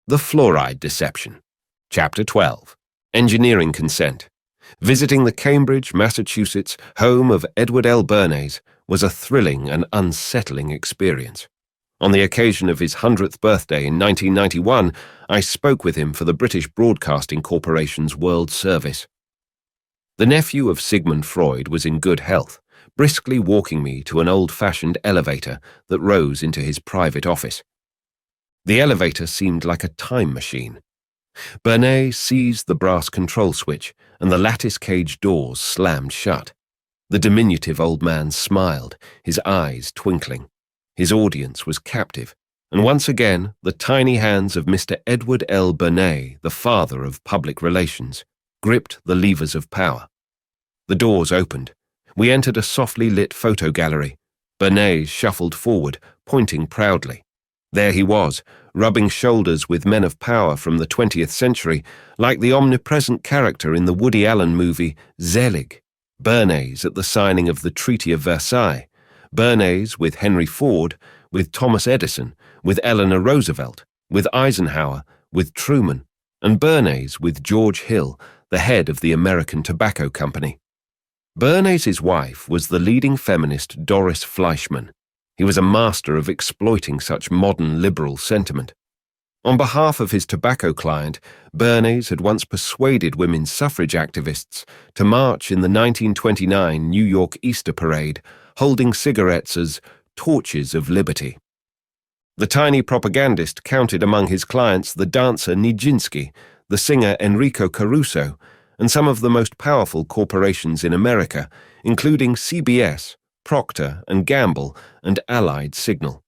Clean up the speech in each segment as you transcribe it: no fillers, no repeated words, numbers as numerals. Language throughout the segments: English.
The Fluoride Deception. Chapter 12. Engineering Consent. Visiting the Cambridge, Massachusetts home of Edward L. Bernays was a thrilling and unsettling experience. On the occasion of his 100th birthday in 1991, I spoke with him for the British Broadcasting Corporation's World Service. The nephew of Sigmund Freud was in good health, briskly walking me to an old-fashioned elevator that rose into his private office. The elevator seemed like a time machine. Bernays seized the brass control switch, and the lattice-cage doors slammed shut. The diminutive old man smiled, his eyes twinkling. His audience was captive, and once again the tiny hands of Mr. Edward L. Bernays, the father of public relations, gripped the levers of power. The doors opened. We entered a softly lit photo gallery. Bernays shuffled forward, pointing proudly. There he was, rubbing shoulders with men of power from the 20th century, like the omnipresent character in the Woody Allen movie Zelig. Bernays at the signing of the Treaty of Versailles. Bernays with Henry Ford, with Thomas Edison, with Eleanor Roosevelt, with Eisenhower, with Truman, and Bernays with George Hill, the head of the American Tobacco Company. Bernays' wife was the leading feminist Doris Fleischmann. He was a master of exploiting such modern liberal sentiment. On behalf of his tobacco client, Bernays had once persuaded women's suffrage activists to march in the 1929 New York Easter Parade, holding cigarettes as torches of liberty. The tiny propagandist counted among his clients the dancer Nijinsky, the singer Enrico Caruso, and some of the most powerful corporations in America, including CBS, Procter & Gamble, and Allied Signal.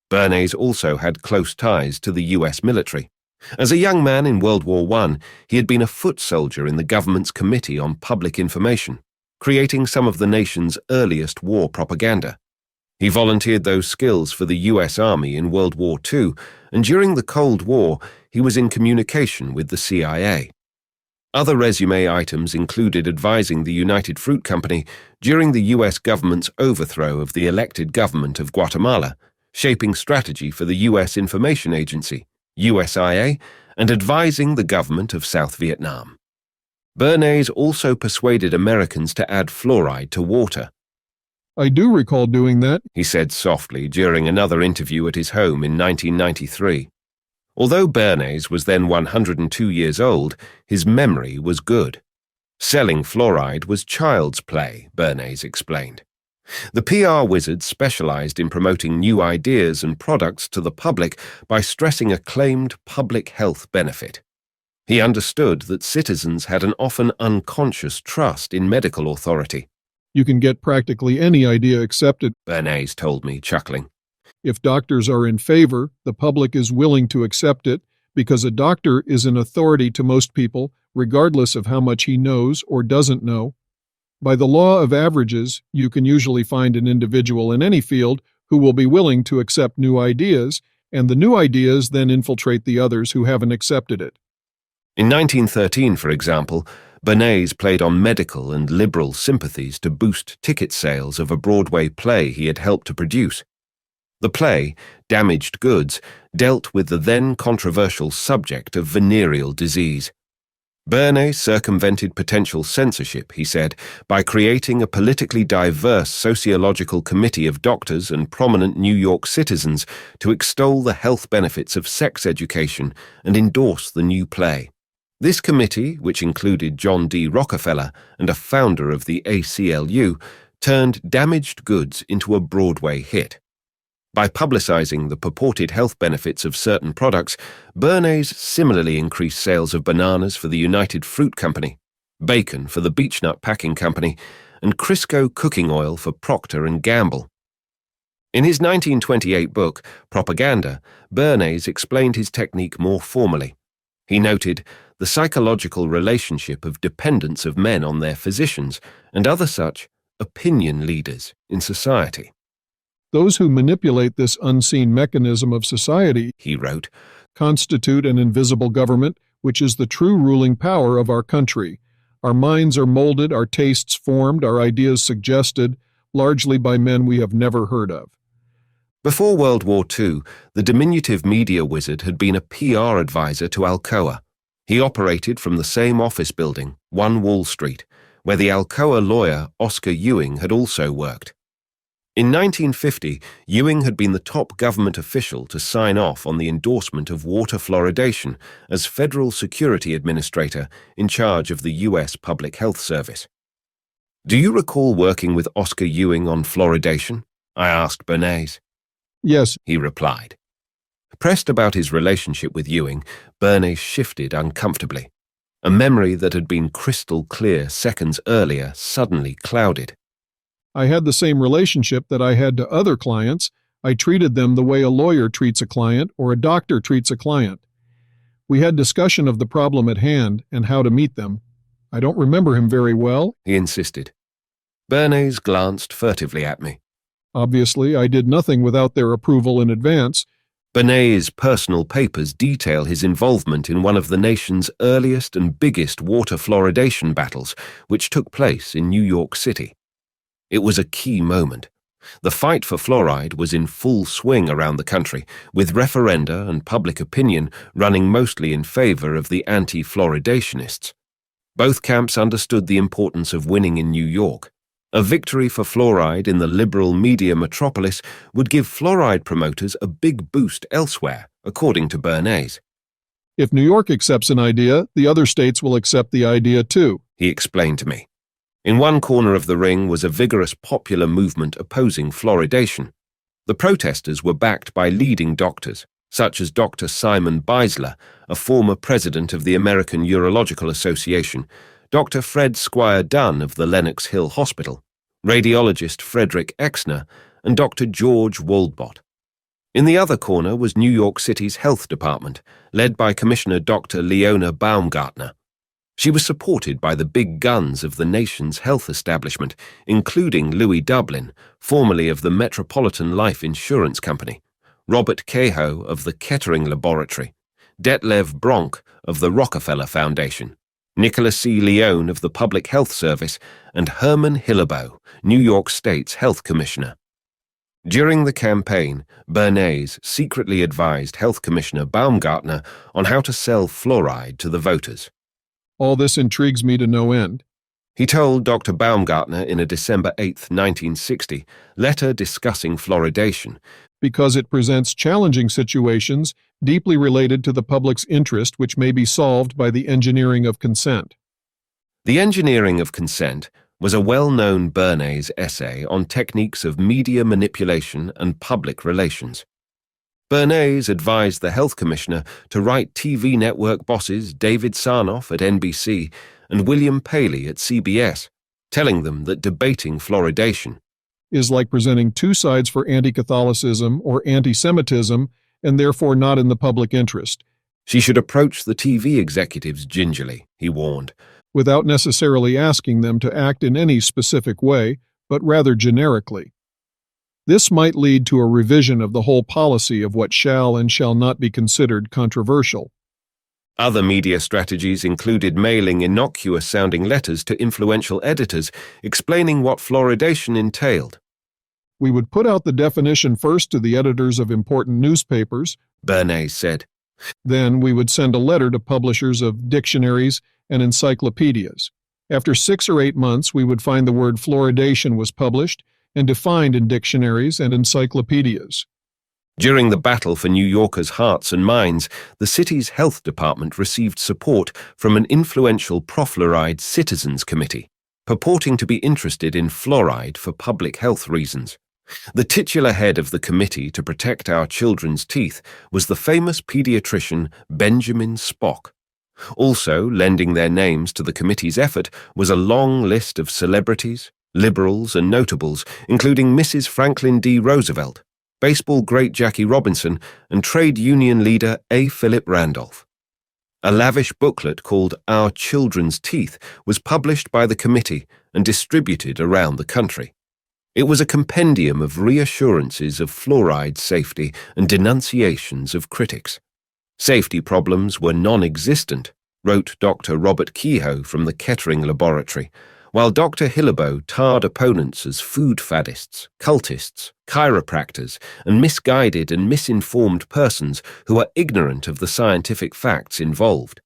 Bernays also had close ties to the U.S. military. As a young man in World War I, he had been a foot soldier in the government's Committee on Public Information, creating some of the nation's earliest war propaganda. He volunteered those skills for the U.S. Army in World War II, and during the Cold War, he was in communication with the CIA. Other resume items included advising the United Fruit Company during the U.S. government's overthrow of the elected government of Guatemala, shaping strategy for the U.S. Information Agency, USIA, and advising the government of South Vietnam. Bernays also persuaded Americans to add fluoride to water. "I do recall doing that," he said softly during another interview at his home in 1993. Although Bernays was then 102 years old, his memory was good. Selling fluoride was child's play, Bernays explained. The PR wizard specialized in promoting new ideas and products to the public by stressing a claimed public health benefit. He understood that citizens had an often unconscious trust in medical authority. "You can get practically any idea accepted," Bernays told me, chuckling. "If doctors are in favor, the public is willing to accept it because a doctor is an authority to most people, regardless of how much he knows or doesn't know. By the law of averages, you can usually find an individual in any field who will be willing to accept new ideas, and the new ideas then infiltrate the others who haven't accepted it." In 1913, for example, Bernays played on medical and liberal sympathies to boost ticket sales of a Broadway play he had helped to produce. The play, Damaged Goods, dealt with the then controversial subject of venereal disease. Bernays circumvented potential censorship, he said, by creating a politically diverse sociological committee of doctors and prominent New York citizens to extol the health benefits of sex education and endorse the new play. This committee, which included John D. Rockefeller and a founder of the ACLU, turned Damaged Goods into a Broadway hit. By publicizing the purported health benefits of certain products, Bernays similarly increased sales of bananas for the United Fruit Company, bacon for the Beechnut Packing Company, and Crisco cooking oil for Procter & Gamble. In his 1928 book, Propaganda, Bernays explained his technique more formally. He noted the psychological relationship of dependence of men on their physicians and other such opinion leaders in society. "Those who manipulate this unseen mechanism of society," he wrote, "constitute an invisible government, which is the true ruling power of our country. Our minds are molded, our tastes formed, our ideas suggested, largely by men we have never heard of. Before World War II, the diminutive media wizard had been a PR advisor to Alcoa. He operated from the same office building, 1 Wall Street, where the Alcoa lawyer Oscar Ewing had also worked. In 1950, Ewing had been the top government official to sign off on the endorsement of water fluoridation as Federal Security Administrator in charge of the U.S. Public Health Service. "Do you recall working with Oscar Ewing on fluoridation?" I asked Bernays. Yes, He replied. Pressed about his relationship with Ewing, Bernays shifted uncomfortably. A memory that had been crystal clear seconds earlier suddenly clouded. I had the same relationship that I had to other clients. I treated them the way a lawyer treats a client or a doctor treats a client. We had discussion of the problem at hand and how to meet them. I don't remember him very well, He insisted. Bernays glanced furtively at me. Obviously, I did nothing without their approval in advance. Bernays' personal papers detail his involvement in one of the nation's earliest and biggest water fluoridation battles, which took place in New York City. It was a key moment. The fight for fluoride was in full swing around the country, with referenda and public opinion running mostly in favor of the anti-fluoridationists. Both camps understood the importance of winning in New York. A victory for fluoride in the liberal media metropolis would give fluoride promoters a big boost elsewhere, according to Bernays. If New York accepts an idea, the other states will accept the idea too. He explained to me. In one corner of the ring was a vigorous popular movement opposing fluoridation. The protesters were backed by leading doctors, such as Dr. Simon Beisler, a former president of the American Urological Association, Dr. Fred Squire Dunn of the Lenox Hill Hospital, radiologist Frederick Exner, and Dr. George Waldbott. In the other corner was New York City's Health Department, led by Commissioner Dr. Leona Baumgartner. She was supported by the big guns of the nation's health establishment, including Louis Dublin, formerly of the Metropolitan Life Insurance Company, Robert Cahoe of the Kettering Laboratory, Detlev Bronk of the Rockefeller Foundation, Nicholas C. Leone of the Public Health Service, and Herman Hilleboe, New York State's Health Commissioner. During the campaign, Bernays secretly advised Health Commissioner Baumgartner on how to sell fluoride to the voters. All this intrigues me to no end. He told Dr. Baumgartner in a December 8, 1960, letter discussing fluoridation, Because it presents challenging situations deeply related to the public's interest which may be solved by the engineering of consent. The Engineering of Consent was a well-known Bernays essay on techniques of media manipulation and public relations. Bernays advised the health commissioner to write TV network bosses David Sarnoff at NBC and William Paley at CBS, telling them that debating fluoridation Is like presenting two sides for anti-Catholicism or anti-Semitism and therefore not in the public interest, she should approach the TV executives gingerly, he warned. without necessarily asking them to act in any specific way, but rather generically. This might lead to a revision of the whole policy of what shall and shall not be considered controversial. Other media strategies included mailing innocuous-sounding letters to influential editors explaining what fluoridation entailed. We would put out the definition first to the editors of important newspapers. Bernays said. Then we would send a letter to publishers of dictionaries and encyclopedias. After 6 or 8 months, we would find the word fluoridation was published and defined in dictionaries and encyclopedias. During the battle for New Yorkers' hearts and minds, the city's health department received support from an influential pro-fluoride citizens committee, purporting to be interested in fluoride for public health reasons. The titular head of the committee to protect our children's teeth was the famous pediatrician Benjamin Spock. Also lending their names to the committee's effort was a long list of celebrities, liberals and notables, including Mrs. Franklin D. Roosevelt, baseball great Jackie Robinson, and trade union leader A. Philip Randolph. A lavish booklet called Our Children's Teeth was published by the committee and distributed around the country. It was a compendium of reassurances of fluoride safety and denunciations of critics. Safety problems were non-existent, wrote Dr. Robert Kehoe from the Kettering Laboratory, while Dr. Hilleboe tarred opponents as food faddists, cultists, chiropractors, and misguided and misinformed persons who are ignorant of the scientific facts involved.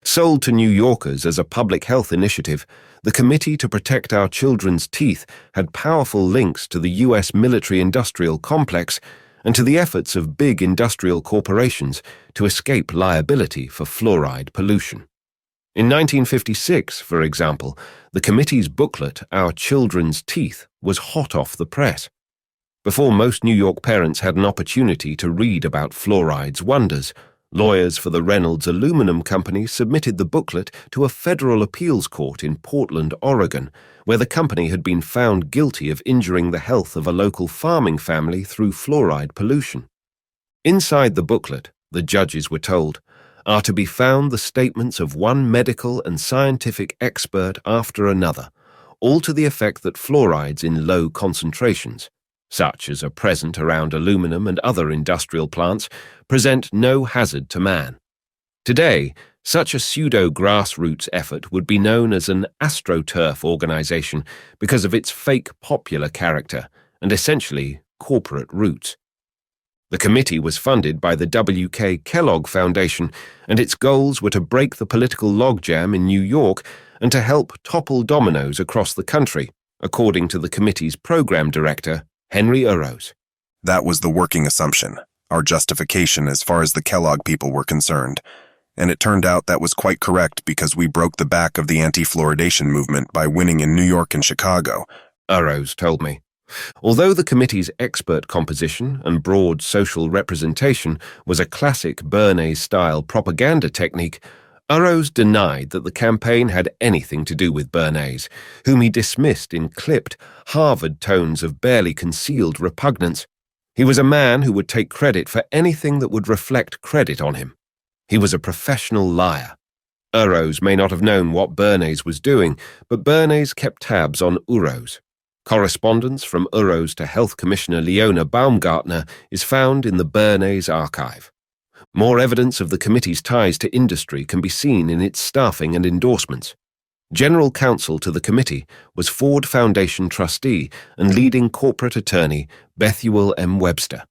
Sold to New Yorkers as a public health initiative, the Committee to Protect Our Children's Teeth had powerful links to the U.S. military-industrial complex and to the efforts of big industrial corporations to escape liability for fluoride pollution. In 1956, for example, the committee's booklet, Our Children's Teeth, was hot off the press. Before most New York parents had an opportunity to read about fluoride's wonders, lawyers for the Reynolds Aluminum Company submitted the booklet to a federal appeals court in Portland, Oregon, where the company had been found guilty of injuring the health of a local farming family through fluoride pollution. Inside the booklet, the judges were told, are to be found the statements of one medical and scientific expert after another, all to the effect that fluorides in low concentrations, such as are present around aluminum and other industrial plants, present no hazard to man. Today, such a pseudo-grassroots effort would be known as an astroturf organization because of its fake popular character and essentially corporate roots. The committee was funded by the W.K. Kellogg Foundation, and its goals were to break the political logjam in New York and to help topple dominoes across the country, according to the committee's program director, Henry Urose. That was the working assumption, our justification as far as the Kellogg people were concerned. And it turned out that was quite correct because we broke the back of the anti-fluoridation movement by winning in New York and Chicago, Urose told me. Although the committee's expert composition and broad social representation was a classic Bernays-style propaganda technique, Urose denied that the campaign had anything to do with Bernays, whom he dismissed in clipped, Harvard tones of barely concealed repugnance. He was a man who would take credit for anything that would reflect credit on him. He was a professional liar. Urose may not have known what Bernays was doing, but Bernays kept tabs on Urose. Correspondence from Urose to Health Commissioner Leona Baumgartner is found in the Bernays archive. More evidence of the committee's ties to industry can be seen in its staffing and endorsements. General counsel to the committee was Ford Foundation trustee and leading corporate attorney Bethuel M. Webster.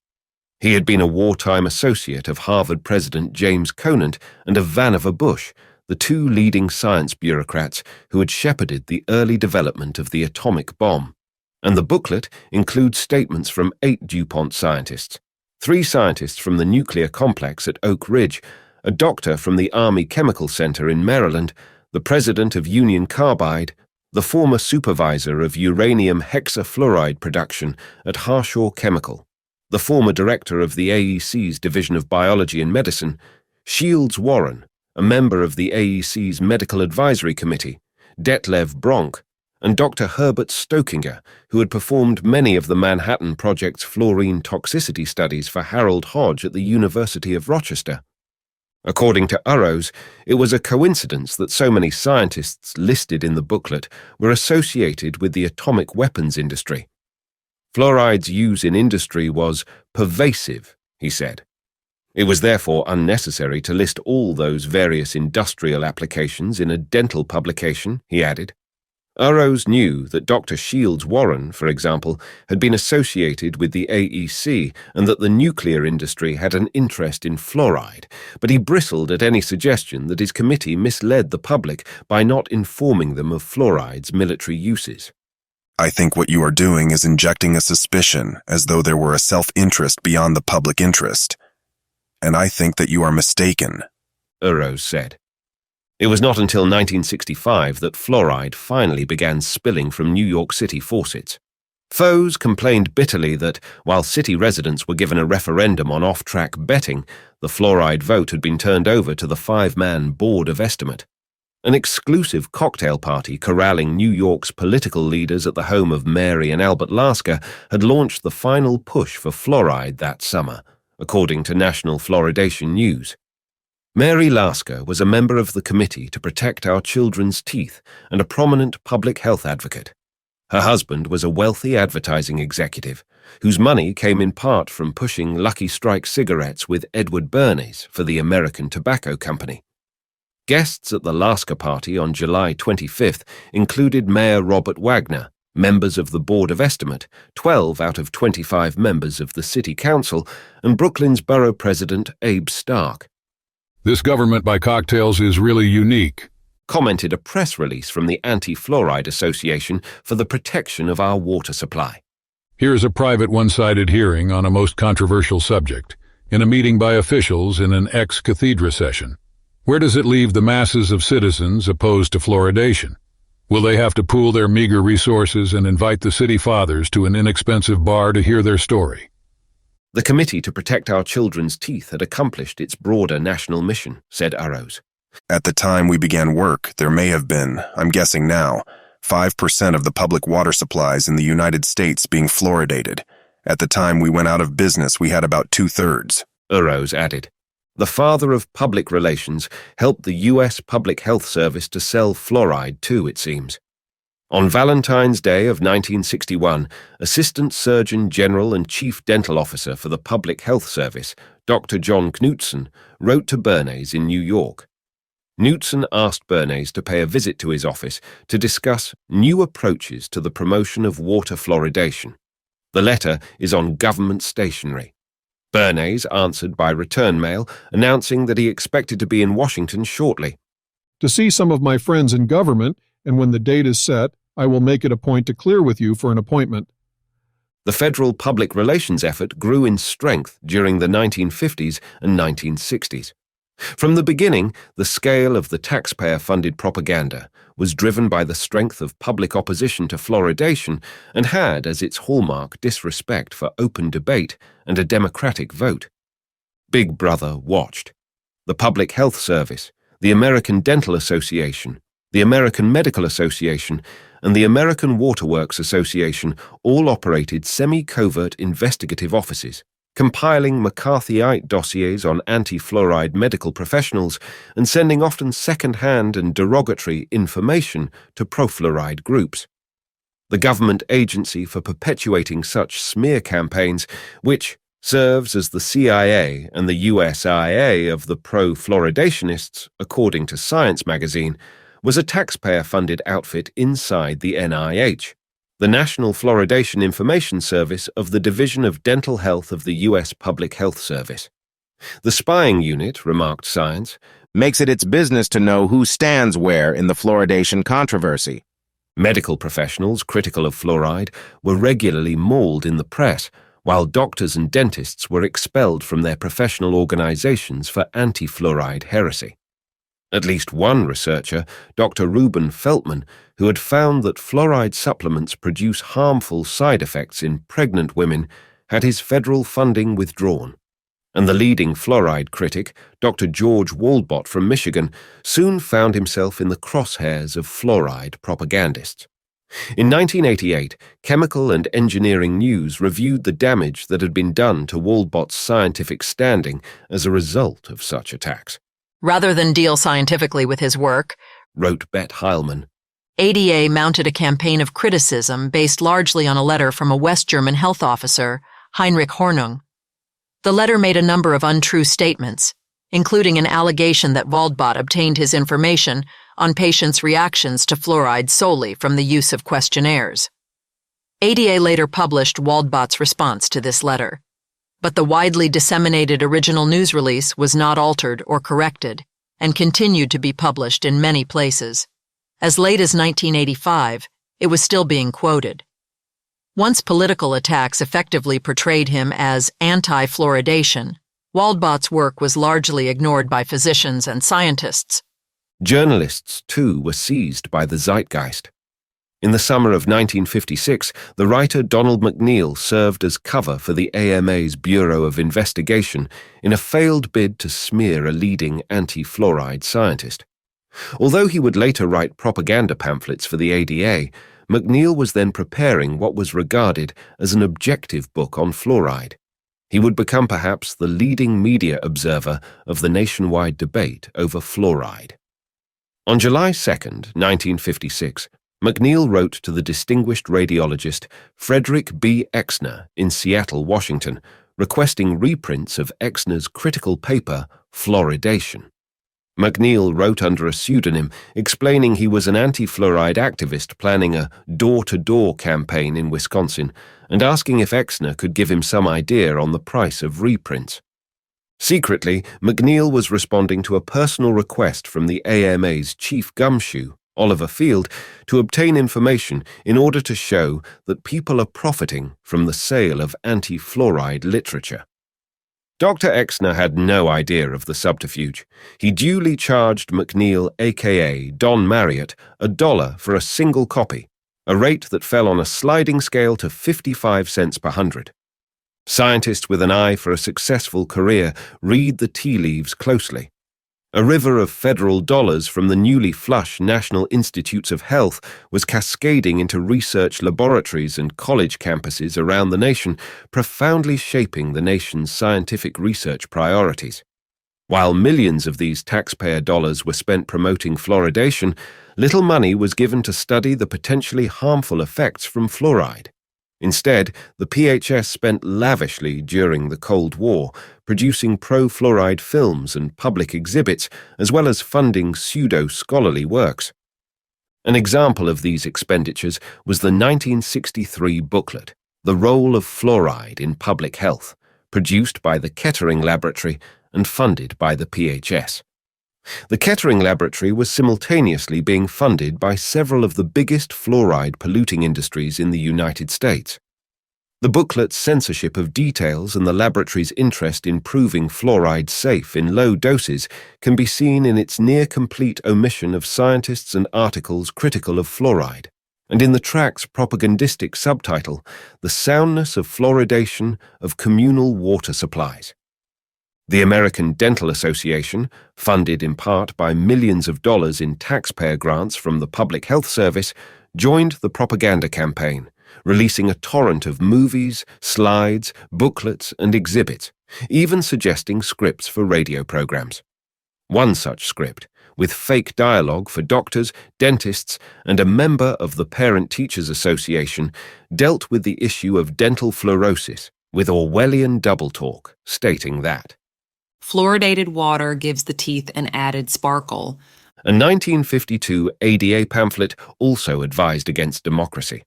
He had been a wartime associate of Harvard President James Conant and of Vannevar Bush, the two leading science bureaucrats who had shepherded the early development of the atomic bomb. And the booklet includes statements from 8 DuPont scientists, 3 scientists from the nuclear complex at Oak Ridge, a doctor from the Army Chemical Center in Maryland, the president of Union Carbide, the former supervisor of uranium hexafluoride production at Harshaw Chemical, the former director of the AEC's Division of Biology and Medicine, Shields Warren, a member of the AEC's Medical Advisory Committee, Detlev Bronk, and Dr. Herbert Stokinger, who had performed many of the Manhattan Project's fluorine toxicity studies for Harold Hodge at the University of Rochester. According to Urose, it was a coincidence that so many scientists listed in the booklet were associated with the atomic weapons industry. Fluoride's use in industry was pervasive, he said. It was therefore unnecessary to list all those various industrial applications in a dental publication, he added. Urose knew that Dr. Shields Warren, for example, had been associated with the AEC and that the nuclear industry had an interest in fluoride, but he bristled at any suggestion that his committee misled the public by not informing them of fluoride's military uses. I think what you are doing is injecting a suspicion as though there were a self-interest beyond the public interest. And I think that you are mistaken, Urose said. It was not until 1965 that fluoride finally began spilling from New York City faucets. Foes complained bitterly that, while city residents were given a referendum on off-track betting, the fluoride vote had been turned over to the 5-man Board of Estimate. An exclusive cocktail party corralling New York's political leaders at the home of Mary and Albert Lasker had launched the final push for fluoride that summer, according to National Fluoridation News. Mary Lasker was a member of the Committee to Protect Our Children's Teeth and a prominent public health advocate. Her husband was a wealthy advertising executive, whose money came in part from pushing Lucky Strike cigarettes with Edward Bernays for the American Tobacco Company. Guests at the Lasker party on July 25th included Mayor Robert Wagner, members of the Board of Estimate, 12 out of 25 members of the City Council, and Brooklyn's Borough President Abe Stark. "This government by cocktails is really unique," commented a press release from the Anti-Fluoride Association for the protection of our water supply. "Here's a private one-sided hearing on a most controversial subject, in a meeting by officials in an ex-cathedra session. Where does it leave the masses of citizens opposed to fluoridation? Will they have to pool their meager resources and invite the city fathers to an inexpensive bar to hear their story?" The Committee to Protect Our Children's Teeth had accomplished its broader national mission, said Arrows. At the time we began work, there may have been, I'm guessing now, 5% of the public water supplies in the United States being fluoridated. At the time we went out of business, we had about 2/3. Arrows added. The father of public relations helped the U.S. Public Health Service to sell fluoride too, it seems. On Valentine's Day of 1961, Assistant Surgeon General and Chief Dental Officer for the Public Health Service, Dr. John Knutson, wrote to Bernays in New York. Knutson asked Bernays to pay a visit to his office to discuss new approaches to the promotion of water fluoridation. The letter is on government stationery. Bernays answered by return mail, announcing that he expected to be in Washington shortly. To see some of my friends in government, and when the date is set, I will make it a point to clear with you for an appointment. The federal public relations effort grew in strength during the 1950s and 1960s. From the beginning, the scale of the taxpayer-funded propaganda was driven by the strength of public opposition to fluoridation and had as its hallmark disrespect for open debate and a democratic vote. Big Brother watched. The Public Health Service, the American Dental Association, the American Medical Association, and the American Waterworks Association all operated semi-covert investigative offices, compiling McCarthyite dossiers on anti-fluoride medical professionals and sending often second-hand and derogatory information to pro-fluoride groups. The government agency for perpetuating such smear campaigns, which serves as the CIA and the USIA of the pro-fluoridationists, according to Science magazine, was a taxpayer-funded outfit inside the NIH, the National Fluoridation Information Service of the Division of Dental Health of the U.S. Public Health Service. The spying unit, remarked Science, makes it its business to know who stands where in the fluoridation controversy. Medical professionals critical of fluoride were regularly mauled in the press, while doctors and dentists were expelled from their professional organizations for anti-fluoride heresy. At least one researcher, Dr. Reuben Feltman, who had found that fluoride supplements produce harmful side effects in pregnant women, had his federal funding withdrawn. And the leading fluoride critic, Dr. George Waldbot from Michigan, soon found himself in the crosshairs of fluoride propagandists. In 1988, Chemical and Engineering News reviewed the damage that had been done to Waldbot's scientific standing as a result of such attacks. Rather than deal scientifically with his work, wrote Bette Heilman, ADA mounted a campaign of criticism based largely on a letter from a West German health officer, Heinrich Hornung. The letter made a number of untrue statements, including an allegation that Waldbot obtained his information on patients' reactions to fluoride solely from the use of questionnaires. ADA later published Waldbot's response to this letter, but the widely disseminated original news release was not altered or corrected and continued to be published in many places. As late as 1985, it was still being quoted. Once political attacks effectively portrayed him as anti-fluoridation, Waldbot's work was largely ignored by physicians and scientists. Journalists, too, were seized by the zeitgeist. In the summer of 1956, the writer Donald McNeil served as cover for the AMA's Bureau of Investigation in a failed bid to smear a leading anti-fluoride scientist. Although he would later write propaganda pamphlets for the ADA, McNeil was then preparing what was regarded as an objective book on fluoride. He would become perhaps the leading media observer of the nationwide debate over fluoride. On July 2, 1956, McNeil wrote to the distinguished radiologist Frederick B. Exner in Seattle, Washington, requesting reprints of Exner's critical paper, Fluoridation. McNeil wrote under a pseudonym, explaining he was an anti-fluoride activist planning a door-to-door campaign in Wisconsin and asking if Exner could give him some idea on the price of reprints. Secretly, McNeil was responding to a personal request from the AMA's chief gumshoe, Oliver Field, to obtain information in order to show that people are profiting from the sale of anti-fluoride literature. Dr. Exner had no idea of the subterfuge. He duly charged McNeil, a.k.a. Don Marriott, $1 for a single copy, a rate that fell on a sliding scale to 55 cents per hundred. Scientists with an eye for a successful career read the tea leaves closely. A river of federal dollars from the newly flush National Institutes of Health was cascading into research laboratories and college campuses around the nation, profoundly shaping the nation's scientific research priorities. While millions of these taxpayer dollars were spent promoting fluoridation, little money was given to study the potentially harmful effects from fluoride. Instead, the PHS spent lavishly during the Cold War, producing pro-fluoride films and public exhibits, as well as funding pseudo-scholarly works. An example of these expenditures was the 1963 booklet, The Role of Fluoride in Public Health, produced by the Kettering Laboratory and funded by the PHS. The Kettering Laboratory was simultaneously being funded by several of the biggest fluoride polluting industries in the United States. The booklet's censorship of details and the laboratory's interest in proving fluoride safe in low doses can be seen in its near-complete omission of scientists and articles critical of fluoride, and in the track's propagandistic subtitle, The Soundness of Fluoridation of Communal Water Supplies. The American Dental Association, funded in part by millions of dollars in taxpayer grants from the Public Health Service, joined the propaganda campaign, releasing a torrent of movies, slides, booklets, and exhibits, even suggesting scripts for radio programs. One such script, with fake dialogue for doctors, dentists, and a member of the Parent Teachers Association, dealt with the issue of dental fluorosis, with Orwellian double talk, stating that fluoridated water gives the teeth an added sparkle. a 1952 ADA pamphlet also advised against democracy.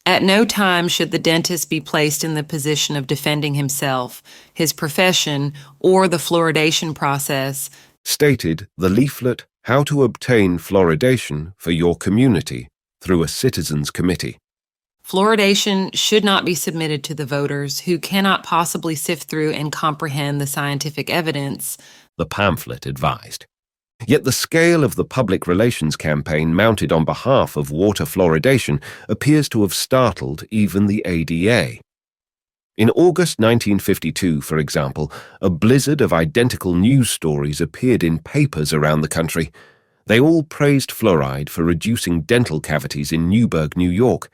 At no time should the dentist be placed in the position of defending himself, his profession, or the fluoridation process, Stated the leaflet How to Obtain Fluoridation for Your Community through a Citizens Committee. Fluoridation should not be submitted to the voters who cannot possibly sift through and comprehend the scientific evidence, The pamphlet advised. Yet the scale of the public relations campaign mounted on behalf of water fluoridation appears to have startled even the ADA. In August 1952, for example, a blizzard of identical news stories appeared in papers around the country. They all praised fluoride for reducing dental cavities in Newburgh, New York.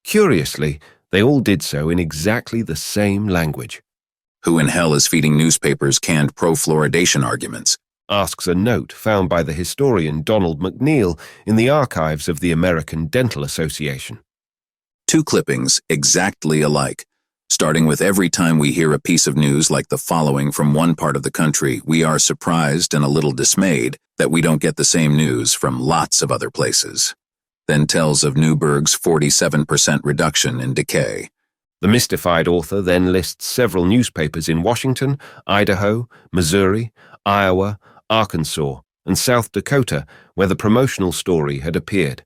Curiously, they all did so in exactly the same language. Who in hell is feeding newspapers canned pro-fluoridation arguments? Asks a note found by the historian Donald McNeil in the archives of the American Dental Association. Two clippings exactly alike. Starting with every time we hear a piece of news like the following from one part of the country, we are surprised and a little dismayed that we don't get the same news from lots of other places. Then tells of Newburgh's 47% reduction in decay. The mystified author then lists several newspapers in Washington, Idaho, Missouri, Iowa, Arkansas, and South Dakota where the promotional story had appeared.